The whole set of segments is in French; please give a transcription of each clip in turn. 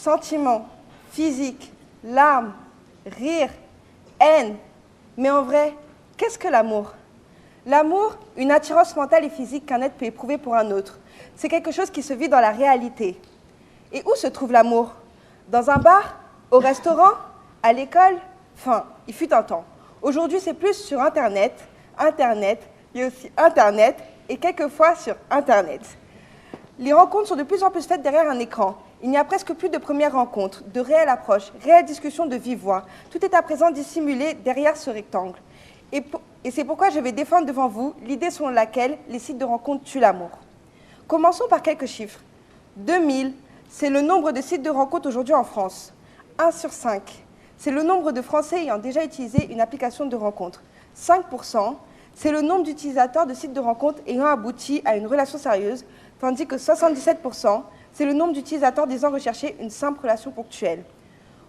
sentiments, physique, larmes, rire, haine. Mais en vrai, qu'est-ce que l'amour? L'amour, une attirance mentale et physique qu'un être peut éprouver pour un autre. C'est quelque chose qui se vit dans la réalité. Et où se trouve l'amour? Dans un bar? Au restaurant? À l'école? Enfin, il fut un temps. Aujourd'hui, c'est plus sur Internet, il y a aussi Internet, et quelquefois sur Internet. Les rencontres sont de plus en plus faites derrière un écran. Il n'y a presque plus de premières rencontres, de réelles approches, réelles discussions de vive voix. Tout est à présent dissimulé derrière ce rectangle. Et c'est pourquoi je vais défendre devant vous l'idée selon laquelle les sites de rencontres tuent l'amour. Commençons par quelques chiffres. 2000, c'est le nombre de sites de rencontres aujourd'hui en France. 1 sur 5, c'est le nombre de Français ayant déjà utilisé une application de rencontre. 5%, c'est le nombre d'utilisateurs de sites de rencontres ayant abouti à une relation sérieuse, tandis que 77%, c'est le nombre d'utilisateurs disant rechercher une simple relation ponctuelle.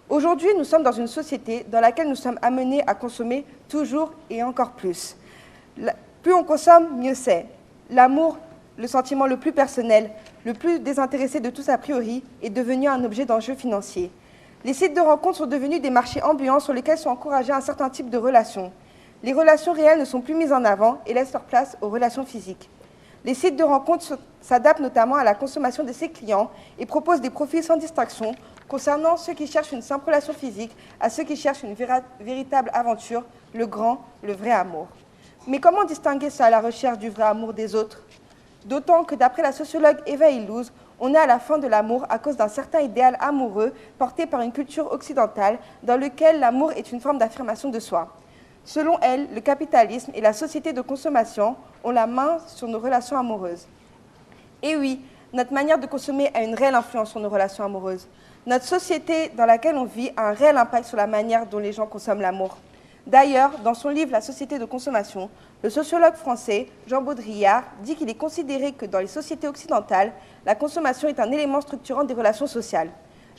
Aujourd'hui, nous sommes dans une société dans laquelle nous sommes amenés à consommer toujours et encore plus. Plus on consomme, mieux c'est. L'amour, le sentiment le plus personnel, le plus désintéressé de tous a priori, est devenu un objet d'enjeu financier. Les sites de rencontres sont devenus des marchés ambulants sur lesquels sont encouragés un certain type de relations. Les relations réelles ne sont plus mises en avant et laissent leur place aux relations physiques. Les sites de rencontres s'adaptent notamment à la consommation de ses clients et proposent des profils sans distinction concernant ceux qui cherchent une simple relation physique à ceux qui cherchent une véritable aventure, le vrai amour. Mais comment distinguer ça à la recherche du vrai amour des autres? D'autant que d'après la sociologue Eva Illouz, on est à la fin de l'amour à cause d'un certain idéal amoureux porté par une culture occidentale dans lequel l'amour est une forme d'affirmation de soi. Selon elle, le capitalisme et la société de consommation ont la main sur nos relations amoureuses. Et oui, notre manière de consommer a une réelle influence sur nos relations amoureuses. Notre société dans laquelle on vit a un réel impact sur la manière dont les gens consomment l'amour. D'ailleurs, dans son livre « La société de consommation », le sociologue français Jean Baudrillard dit qu'il est considéré que dans les sociétés occidentales, la consommation est un élément structurant des relations sociales.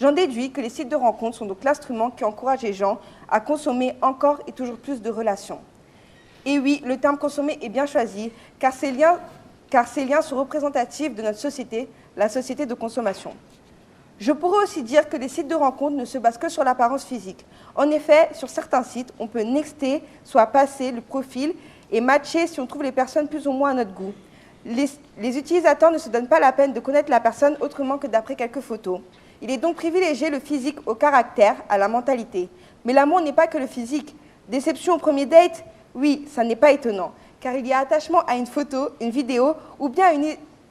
J'en déduis que les sites de rencontres sont donc l'instrument qui encourage les gens à consommer encore et toujours plus de relations. Et oui, le terme « consommer » est bien choisi, car ces liens sont représentatifs de notre société, la société de consommation. Je pourrais aussi dire que les sites de rencontres ne se basent que sur l'apparence physique. En effet, sur certains sites, on peut nexter, soit passer le profil et matcher si on trouve les personnes plus ou moins à notre goût. Les utilisateurs ne se donnent pas la peine de connaître la personne autrement que d'après quelques photos. Il est donc privilégié le physique au caractère, à la mentalité. Mais l'amour n'est pas que le physique. Déception au premier date? Oui, ça n'est pas étonnant, car il y a attachement à une photo, une vidéo, ou bien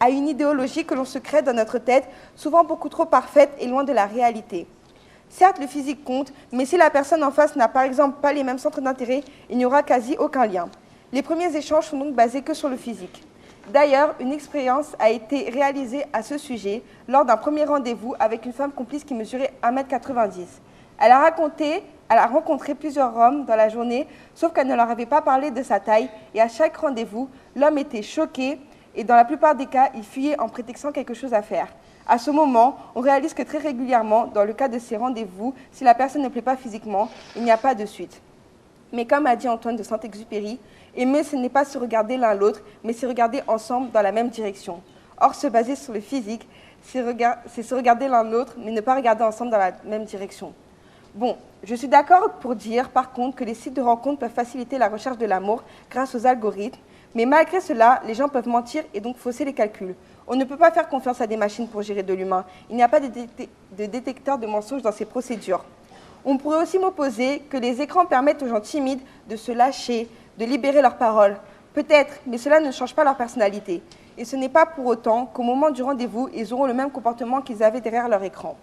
à une idéologie que l'on se crée dans notre tête, souvent beaucoup trop parfaite et loin de la réalité. Certes, le physique compte, mais si la personne en face n'a par exemple pas les mêmes centres d'intérêt, il n'y aura quasi aucun lien. Les premiers échanges sont donc basés que sur le physique. D'ailleurs, une expérience a été réalisée à ce sujet lors d'un premier rendez-vous avec une femme complice qui mesurait 1,90 m. Elle a rencontré plusieurs hommes dans la journée, sauf qu'elle ne leur avait pas parlé de sa taille, et à chaque rendez-vous, l'homme était choqué, et dans la plupart des cas, il fuyait en prétextant quelque chose à faire. À ce moment, on réalise que très régulièrement, dans le cas de ces rendez-vous, si la personne ne plaît pas physiquement, il n'y a pas de suite. Mais comme a dit Antoine de Saint-Exupéry, aimer, ce n'est pas se regarder l'un l'autre, mais se regarder ensemble dans la même direction. Or, se baser sur le physique, c'est se regarder l'un l'autre, mais ne pas regarder ensemble dans la même direction. Bon, je suis d'accord pour dire, par contre, que les sites de rencontres peuvent faciliter la recherche de l'amour grâce aux algorithmes, mais malgré cela, les gens peuvent mentir et donc fausser les calculs. On ne peut pas faire confiance à des machines pour gérer de l'humain. Il n'y a pas de détecteur de mensonges dans ces procédures. On pourrait aussi m'opposer que les écrans permettent aux gens timides de se lâcher, de libérer leurs paroles. Peut-être, mais cela ne change pas leur personnalité. Et ce n'est pas pour autant qu'au moment du rendez-vous, ils auront le même comportement qu'ils avaient derrière leur écran.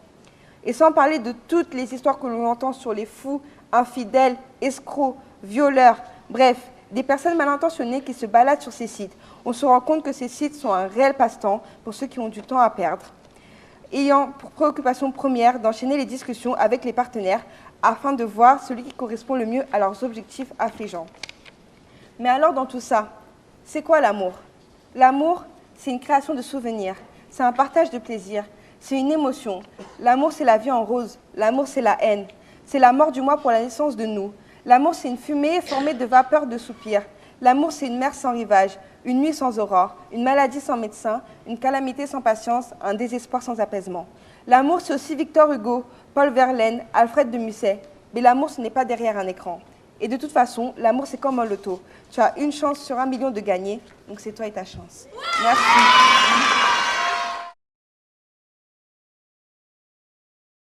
Et sans parler de toutes les histoires que l'on entend sur les fous, infidèles, escrocs, violeurs, bref, des personnes mal intentionnées qui se baladent sur ces sites. On se rend compte que ces sites sont un réel passe-temps pour ceux qui ont du temps à perdre, ayant pour préoccupation première d'enchaîner les discussions avec les partenaires afin de voir celui qui correspond le mieux à leurs objectifs affligeants. Mais alors dans tout ça, c'est quoi l'amour? L'amour, c'est une création de souvenirs, c'est un partage de plaisir, c'est une émotion. L'amour, c'est la vie en rose, l'amour, c'est la haine, c'est la mort du moi pour la naissance de nous. L'amour, c'est une fumée formée de vapeurs de soupirs. L'amour, c'est une mer sans rivage, une nuit sans aurore, une maladie sans médecin, une calamité sans patience, un désespoir sans apaisement. L'amour, c'est aussi Victor Hugo, Paul Verlaine, Alfred de Musset. Mais l'amour, ce n'est pas derrière un écran. Et de toute façon, l'amour, c'est comme un loto. Tu as une chance sur 1 million de gagner, donc c'est toi et ta chance. Merci.